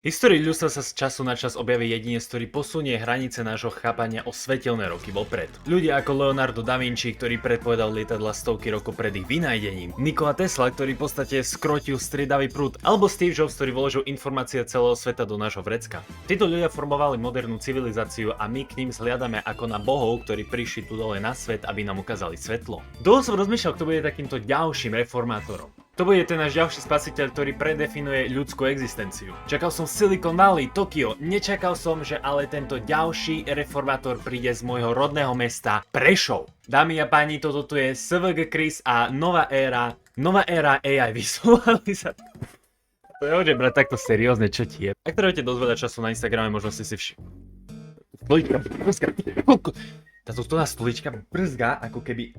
V histórii ľudstva sa z času na čas objaví jedinec, ktorý posunie hranice nášho chápania o svetelné roky vopred. Ľudia ako Leonardo da Vinci, ktorý predpovedal lietadla stovky rokov pred ich vynájdením, Nikola Tesla, ktorý v podstate skrotil striedavý prúd, alebo Steve Jobs, ktorý vložil informácie celého sveta do nášho vrecka. Títo ľudia formovali modernú civilizáciu a my k ním zhliadame ako na bohov, ktorí prišli tu dole na svet, aby nám ukázali svetlo. Dlho som rozmýšľal, kto bude takýmto ďalším reformátorom. To bude ten náš ďalší spasiteľ, ktorý predefinuje ľudskú existenciu. Čakal som Silicon Valley, Tokio, nečakal som, že ale tento ďalší reformátor príde z môjho rodného mesta Prešov. Dámy a páni, toto tu je SVG Chris a nová éra AI vizualizácie. To je ože brať takto seriózne, čo ti je. Ak trávate dosť veľa času na Instagrame, možno si Stolička brzga. Táto stolička brzga, ako keby...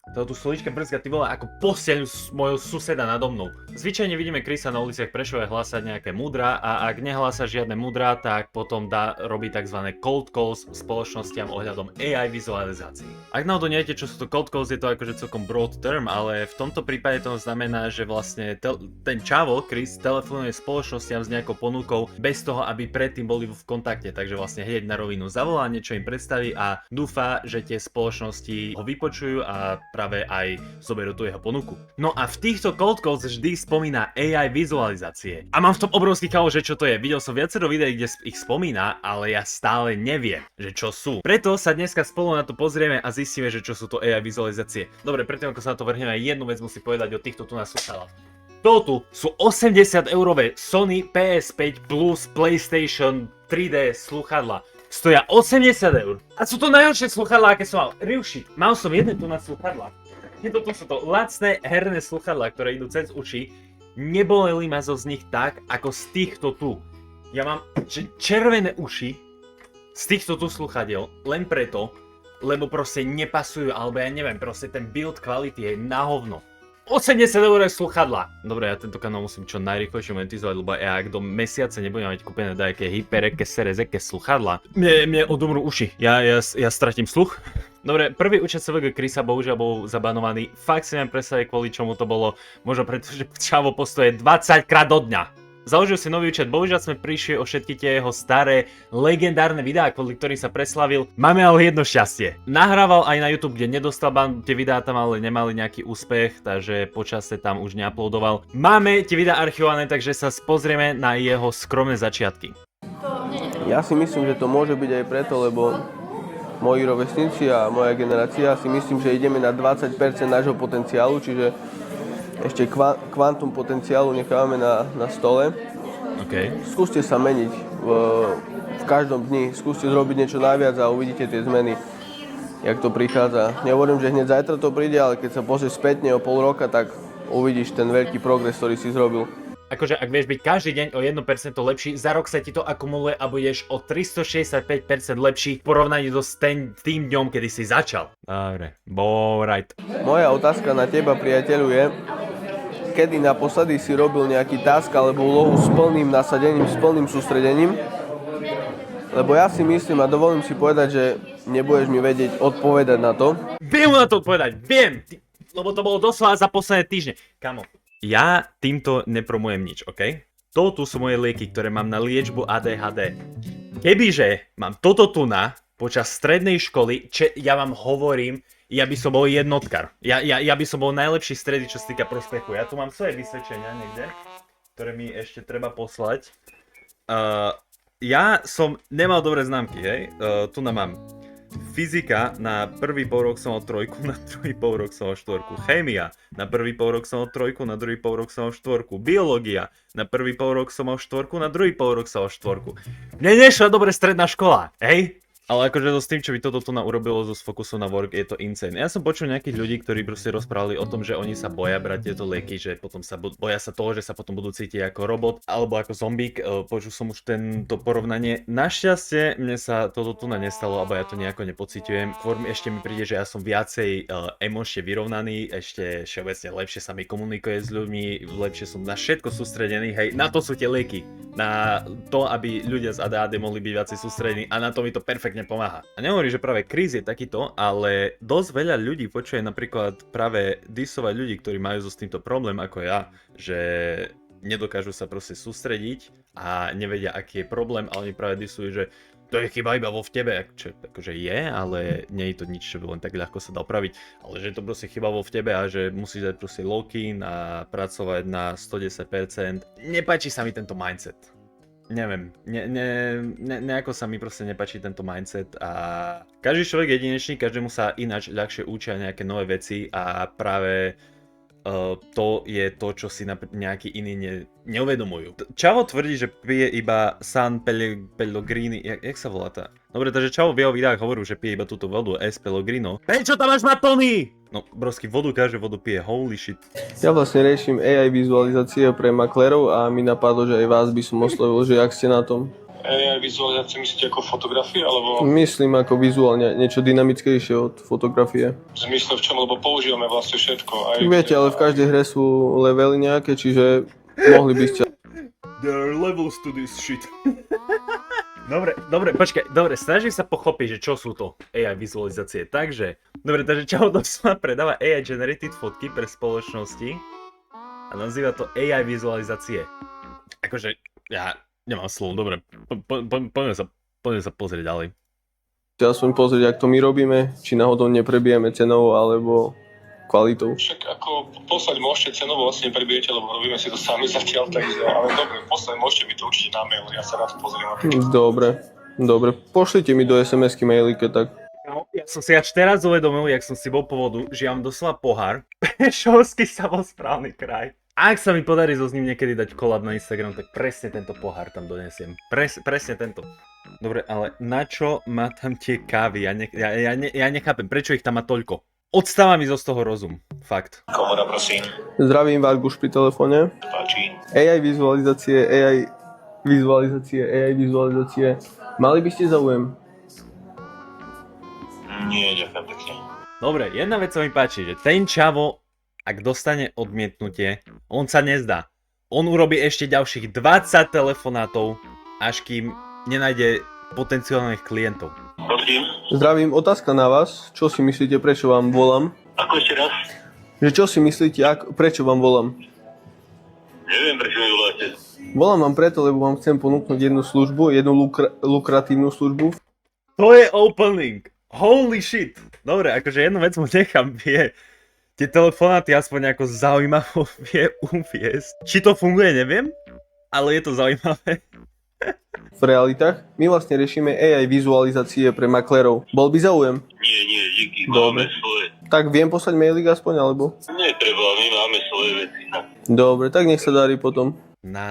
Táto stolička brzga, ty vole, ako posteľ môjho suseda nado mnou. Zvyčajne vidíme Chrisa na uliciach Prešova hlásať nejaké mudrá a ak nehlása žiadne mudrá, tak potom robí tzv. Cold calls spoločnostiam ohľadom AI vizualizácií. Ak náhodou neviete, čo sú to cold calls, je to akože celkom broad term, ale v tomto prípade to znamená, že vlastne ten čavo, Chris, telefonuje spoločnostiam s nejakou ponukou bez toho, aby predtým boli v kontakte, takže vlastne hneď na rovinu zavolá, niečo im predstaví a dúfa, že tie spoločnosti ho vypočujú a práve aj zoberú tú jeho ponuku. No a v týchto cold calls vždy spomína AI vizualizácie. A mám v tom obrovský chaos, že čo to je. Videl som viacero videí, kde ich spomína, ale ja stále neviem, že čo sú. Preto sa dneska spolu na to pozrieme a zistíme, že čo sú to AI vizualizácie. Dobre, predtým ako sa na to vrhneme, jednu vec musím povedať o týchto tu na sluchadlách. To tu sú 80-eurové Sony PS5 Plus PlayStation 3D sluchadla. Stoja 80 eur. A sú to najhoršie sluchadlá, aké som mal. Real shit. Mal som jedné tu na sluchadlá. Toto sú to lacné herné sluchadlá, ktoré idú cez uši. Neboleli ma zo z nich tak, ako z týchto tu. Ja mám červené uši z týchto tu sluchadiel len preto, lebo proste nepasujú, alebo ja neviem, proste ten build quality je na hovno. 80 eur sluchadla. Dobre, ja tento kanál musím čo najrýchlejšie monetizovať, lebo ja ak do mesiace nebudem mať kúpené dajaké hypereke, serezeke sluchadla, mne odumrú uši. Ja stratím sluch. Dobre, prvý účet SVG Chrisa bohužiaľ bol zabanovaný. Fakt si neviem predstaviť, kvôli čomu to bolo. Možno pretože čavo postoje 20 krát do dňa. Založil si nový účet, bohužiaľ sme prišli o všetky tie jeho staré, legendárne videá, kvôli ktorým sa preslavil. Máme ale jedno šťastie. Nahrával aj na YouTube, kde nedostal ban, tie videá tam ale nemali nejaký úspech, takže počasie tam už neuploadoval. Máme tie videá archivované, takže sa pozrieme na jeho skromné začiatky. Ja si myslím, že to môže byť aj preto, lebo moji rovesníci a moja generácia si myslím, že ideme na 20% nášho potenciálu, čiže ešte kvantum potenciálu nechávame na stole. Okay. Skúste sa meniť v každom dni, skúste zrobiť niečo najviac a uvidíte tie zmeny, jak to prichádza. Nehovorím, že hneď zajtra to príde, ale keď sa pozrieš spätne o pol roka, tak uvidíš ten veľký progres, ktorý si zrobil. Akože ak vieš byť každý deň o 1% lepší, za rok sa ti to akumuluje a budeš o 365% lepší v porovnaní so tým dňom, kedy si začal. Dobre, right. Moja otázka na teba, priateľu, je, kedy naposledy si robil nejaký task alebo úlohu s plným nasadením, s plným sústredením? Lebo ja si myslím a dovolím si povedať, že nebudeš mi vedieť odpovedať na to. Viem na to odpovedať, viem! Lebo to bolo doslova za posledné týždne. Kamo, ja týmto nepromujem nič, OK? To tu sú moje lieky, ktoré mám na liečbu ADHD. Kebyže mám toto tu počas strednej školy, ja vám hovorím, ja by som bol jednotkar. Ja by som bol najlepší v stredy, čo sa týka prospechu. Ja tu mám svoje vysvedčenia niekde, ktoré mi ešte treba poslať. Ja som nemal dobré známky, hej? Tu mám fyzika, na prvý polrok som mal 3, na druhý polrok som mal 4. Chémia, na prvý polrok som mal 3, na druhý polrok som mal 4. Biológia, na prvý polrok som mal 4, na druhý polrok som mal 4. Mne nešla dobre stredná škola, hej? Ale akože to s tým, čo by toto tu urobilo zo fokusu na work, je to insane. Ja som počul nejakých ľudí, ktorí proste rozprávali o tom, že oni sa boja brať tieto lieky, že potom boja sa toho, že sa potom budú cítiť ako robot alebo ako zombík. Počul som už tento porovnanie. Našťastie mne sa toto tu nestalo, alebo ja to nejako nepociťujem. Ešte mi príde, že ja som viacej emočne vyrovnaný, ešte všeobecne lepšie sa mi komunikuje s ľuďmi, lepšie som na všetko sústredený. Hej, na to sú tie lieky. Na to, aby ľudia z ADHD mohli byť viacej sústredení a na to mi to perfektne pomáha. A nehovorím, že práve Chris je takýto, ale dosť veľa ľudí počuje napríklad práve disovať ľudí, ktorí majú so s týmto problém ako ja, že nedokážu sa proste sústrediť a nevedia, aký je problém, ale oni práve disujú, že to je chyba iba vo v tebe, čo akože je, ale nie je to nič, čo by len tak ľahko sa dá opraviť, ale že je to proste chyba vo v tebe a že musíš dať proste lock-in a pracovať na 110%. Nepáči sa mi tento mindset. Neviem, nejako sa mi proste nepáči tento mindset a každý človek je jedinečný, každému sa ináč ľahšie učia nejaké nové veci a práve to je to, čo si nejakí iní neuvedomujú. Čavo tvrdí, že pije iba San Pellegrini, jak sa volá tá? Dobre, takže Čavo v jeho videách hovoril, že pije iba túto vodu S Pellegrino. Prečo tam máš batony? No, brosky, každú vodu pije, holy shit. Ja vlastne riešim AI vizualizácie pre maklerov a mi napadlo, že aj vás by som oslovil, že ak ste na tom. AI vizualizácie myslíte ako fotografie, alebo... Myslím ako vizuálne, niečo dynamickejšie od fotografie. V zmysle v čom, lebo používame vlastne všetko. Aj Viete, ale v každej hre sú levely nejaké, čiže mohli by ste... There are levels to this shit. Dobre, počkaj, snažím sa pochopiť, že čo sú to AI vizualizácie. Takže Čavo doslova predáva AI generated fotky pre spoločnosti a nazýva to AI vizualizácie. Akože, ja nemám slovo, dobre, poďme sa pozrieť ďalej. Aspoň pozrieť, ak to my robíme, či náhodou neprebijeme cenou alebo kvalitou. Však ako poslať môžete cenovo, vlastne neprebijete, lebo robíme si to sami zatiaľ, takže, ale dobre, poslať môžete mi to určite na mail, ja sa rád pozriem. Dobre, pošlite mi do SMS-ky maily, keď tak. No, ja som si až teraz uvedomil, jak som si bol po vodu, že ja mám doslova pohár. Prešovský samosprávny kraj. Ak sa mi podarí so s ním niekedy dať collab na Instagram, tak presne tento pohár tam donesiem. Presne tento. Dobre, ale na čo má tam tie kávy? Ja nechápem, prečo ich tam má toľko. Odstáva mi zo toho rozum. Fakt. Komora, prosím. Zdravím, Varguš pri telefóne. Páči. AI vizualizácie. Mali by ste záujem? Nie, ďakujem pekne. Dobre, jedna vec sa mi páči, že ten Čavo, ak dostane odmietnutie, on sa nezdá. On urobí ešte ďalších 20 telefonátov, až kým nenájde potenciálnych klientov. Prosím. Zdravím, otázka na vás. Čo si myslíte, prečo vám volám? Ako ešte raz? Že čo si myslíte, prečo vám volám? Neviem, prečo mi voláte. Volám vám preto, lebo vám chcem ponúknuť jednu službu, jednu lukratívnu službu. To je opening! Holy shit! Dobre, akože jednu vec mu nechám, vie tie telefonáty aspoň nejako zaujímavo vie uviesť. Či to funguje, neviem, ale je to zaujímavé. V realitách my vlastne riešime AI vizualizácie pre maklerov. Bol by záujem? Nie, díky, Dobre. máme svoje. Tak viem poslať mailik aspoň, alebo? Netreba, my máme svoje veci. Dobre, tak nech sa darí potom. Na.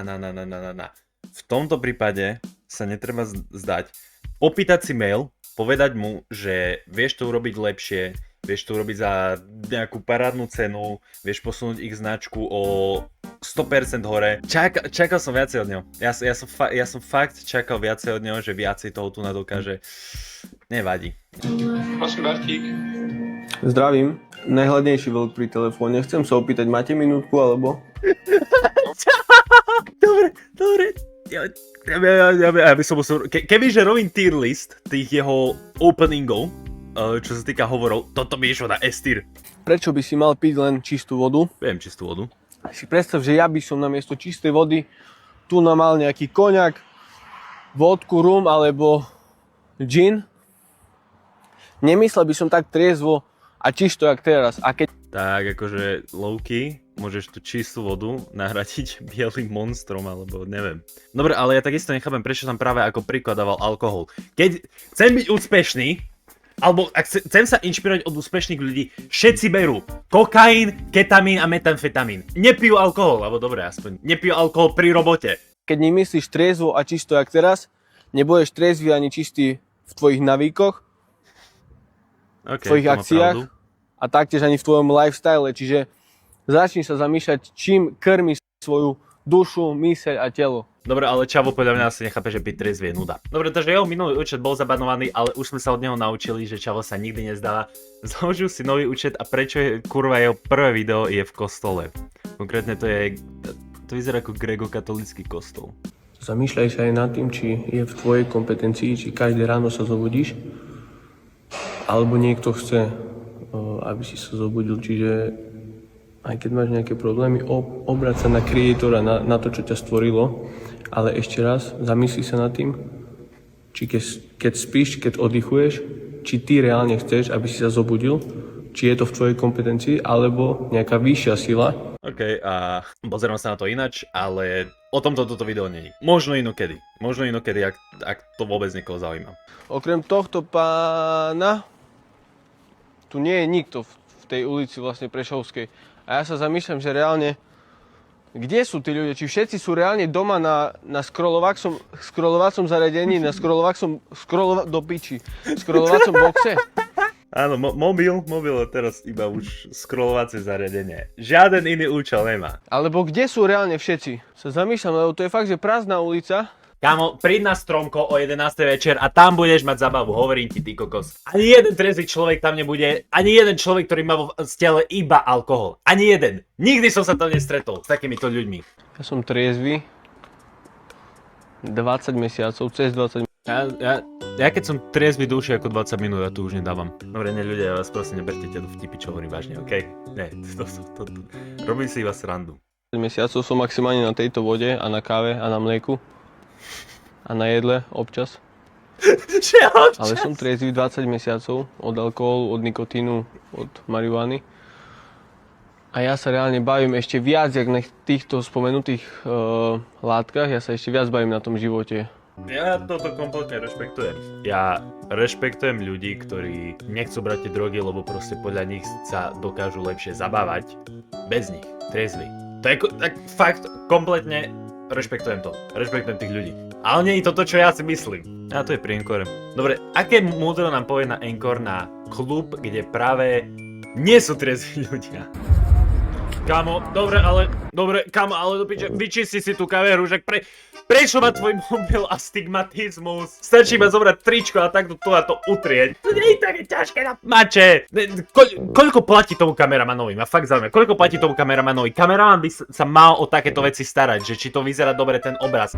V tomto prípade sa netreba zdať. Opýtať si mail, povedať mu, že vieš to urobiť lepšie, vieš to urobiť za nejakú parádnu cenu, vieš posunúť ich značku o 100% hore. Čakal som viacej od neho. Ja som fakt čakal viacej od neho, že viacej toho tu nadokáže. Nevadí. Prosím, Bartík. Zdravím, najhladnejší vlk pri telefóne. Chcem sa opýtať, máte minútku, alebo? Dobre. Ja by som musel... Kebyže robím tier list tých jeho openingov, čo sa týka hovorov, toto by išlo na S-tier. Prečo by si mal piť len čistú vodu? Viem čistú vodu. Si predstav, že ja by som namiesto čistej vody tu mal nejaký koňak, vodku, rum alebo gin. Nemyslel by som tak triezvo a čisto jak teraz. A keď... Tak akože low-key, môžeš tú čistú vodu nahradiť bielým monstrom, alebo neviem. Dobre, ale ja takisto nechápem, prečo tam práve ako príklad dával alkohol. Keď chcem byť úspešný, alebo ak chcem sa inšpirovať od úspešných ľudí, všetci berú kokain, ketamín a metamfetamín. Nepijú alkohol, alebo dobre, aspoň nepijú alkohol pri robote. Keď nemyslíš triezvo a čisto jak teraz, nebudeš triezvy ani čistý v tvojich navíkoch, v tvojich akciách a taktiež ani v tvojom lifestyle. Čiže začni sa zamýšľať, čím krmi svoju dušu, myseľ a telo. Dobre, ale Čavo podľa mňa asi nechápe, že byť triezvy je nuda. Dobre, takže jeho minulý účet bol zabanovaný, ale už sme sa od neho naučili, že Čavo sa nikdy nezdáva. Založil si nový účet a prečo je kurva jeho prvé video je v kostole. Konkrétne to vyzerá ako gréko-katolícky kostol. Zamýšľaj sa aj nad tým, či je v tvojej kompetencii, či každé ráno sa zobudíš, alebo niekto chce, aby si sa zobudil, čiže aj keď máš nejaké problémy, obrať sa na kreatora, na to, čo ťa stvorilo ale ešte raz zamysli sa nad tým, či keď spíš, keď oddychuješ, či ty reálne chceš, aby si sa zobudil, či je to v tvojej kompetencii, alebo nejaká vyššia sila. OK, a pozerám sa na to inač, ale o tomto toto video nie je. Možno inokedy, ak to vôbec niekoho zaujíma. Okrem tohto pána, tu nie je nikto v tej ulici vlastne Prešovskej. A ja sa zamýšľam, že reálne, kde sú tí ľudia? Či všetci sú reálne doma na scrollovacom zariadení, na scrollovacom boxe? Áno, mobil je teraz iba už scrollovacie zariadenie. Žiaden iný účel nemá. Alebo kde sú reálne všetci? Sa zamýšľam, lebo to je fakt, že prázdna ulica. Kámo, príď na Stromko o 11. večer a tam budeš mať zabavu, hovorím ti, ty kokos. Ani jeden trezvý človek tam nebude, ani jeden človek, ktorý má vo tele iba alkohol. Ani jeden. Nikdy som sa tam nestretol s takýmito ľuďmi. Ja som triezvy 20 mesiacov, cez 20 mesiacov. Ja keď som triezvy dlhšie ako 20 minút, ja tu už nedávam. Dobre, ne ľudia, ja vás prosím, neberte tieto vtipy, čo hovorím vážne, okej? Ne, to robím si iba srandu. Mesiacov som maximálne na tejto vode a na káve a na mlieku. A na jedle občas. Ale som triezvy 20 mesiacov od alkoholu, od nikotínu, od marihuany. A ja sa reálne bavím ešte viac, jak na týchto spomenutých látkach, ja sa ešte viac bavím na tom živote. Ja toto kompletne rešpektujem. Ja rešpektujem ľudí, ktorí nechcú brať tie drogy, lebo proste podľa nich sa dokážu lepšie zabávať. Bez nich, triezvy. To je tak fakt kompletne rešpektujem to. Rešpektujem tých ľudí. Ale nie je toto, čo ja si myslím. A to je pri Encore. Dobre, aké múdro nám povie na Encore na klub, kde práve nie sú triezví ľudia? Kámo, dobre, ale do piče, vyčisti si tú kaveru, že prečo má tvoj mobil astigmatizmus? Stačí iba zobrať tričko a takto to a to utrieť. To nie je také ťažké na mače. Koľko platí tomu kameramanovi? Ma fakt zaujíma, koľko platí tomu kameramanovi? Kameraman by sa mal o takéto veci starať, že či to vyzerá dobre ten obraz.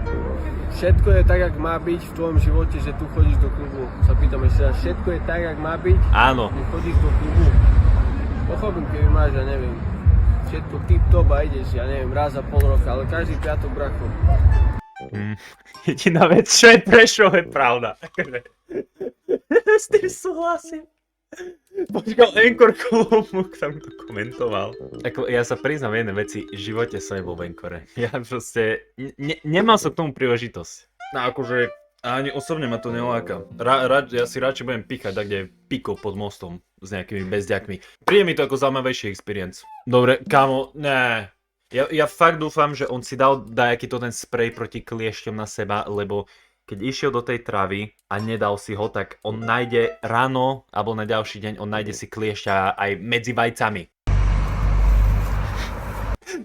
Všetko je tak, jak má byť v tvojom živote, že tu chodíš do klubu. Sa pýtam ešte raz, všetko je tak, jak má byť? Áno. Že chodíš do klubu. Pochopím, keby máš, ja neviem, všetko tip-top a ideš, ja neviem, raz za pol roka, ale každý piatok bracho. Jediná vec, čo je Prešov, je pravda. S tým súhlasím. Počkal, Encore Klub tam to komentoval. Ako, ja sa priznám jedné veci, v živote som nebol v Encore. Ja proste, nemal som k tomu príležitosť. No akože, ani osobne ma to neláka. Ja si radšej budem píchať tak, kde je piko pod mostom s nejakými bezďakmi. Príde mi to ako zaujímavejší experience. Dobre, kámo, ne. Ja fakt dúfam, že on si dal dajaký to ten sprej proti kliešťom na seba, lebo keď išiel do tej travy a nedal si ho, tak on nájde ráno, alebo na ďalší deň, on nájde si kliešťa aj medzi vajcami.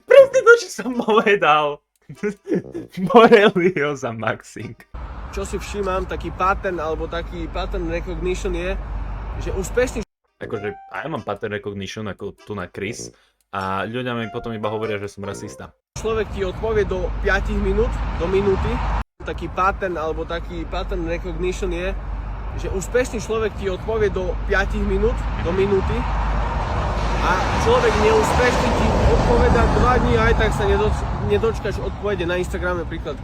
Presne to, čo som povedal. Borelioza Maxing. Čo si všímam, taký pattern, alebo taký pattern recognition je, že úspešný Akože, ja mám pattern recognition, ako tu na Chris, a ľudia mi potom iba hovoria, že som rasista. človek ti odpovie do 5 minút, do minúty. Taký pattern, alebo taký pattern recognition je, že úspešný človek ti odpovie do 5 minút, do minúty. A človek neúspešný ti odpoveda 2 dní, aj tak sa nedočkáš odpovede na Instagrame napríklad.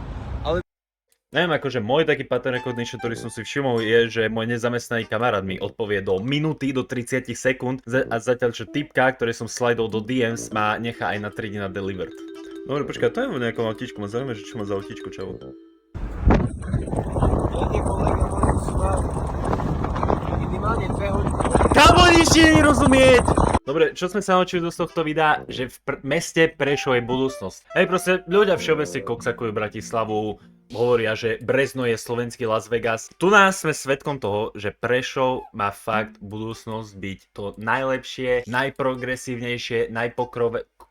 Neviem, akože môj taký pattern recognition, ktorý som si všimol, je, že môj nezamestnaný kamarát mi odpovie do minúty, do 30 sekúnd a zatiaľ čo typka, ktorý som slidol do DMs, ma nechá aj na 3 dní na delivered. Dobre, počkaj, to je nejakom autíčku, ma zaujíma, že čo má za autíčko, čavo. Minimálne 2 hodiny. Kamo, nič nerozumieť! Dobre, čo sme sa naučili z tohto videa, že v meste Prešov je budúcnosť. Hej, proste ľudia všeobecne koksakujú Bratislavu, hovoria, že Brezno je slovenský Las Vegas. Tu nás sme svedkom toho, že Prešov má fakt budúcnosť byť to najlepšie, najprogresívnejšie,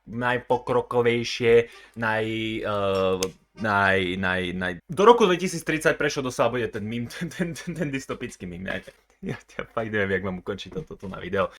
najpokrokovejšie, do roku 2030 Prešov doslova bude ten mím, ten dystopický mím. Ja fakt neviem, jak mám ukončiť toto na video.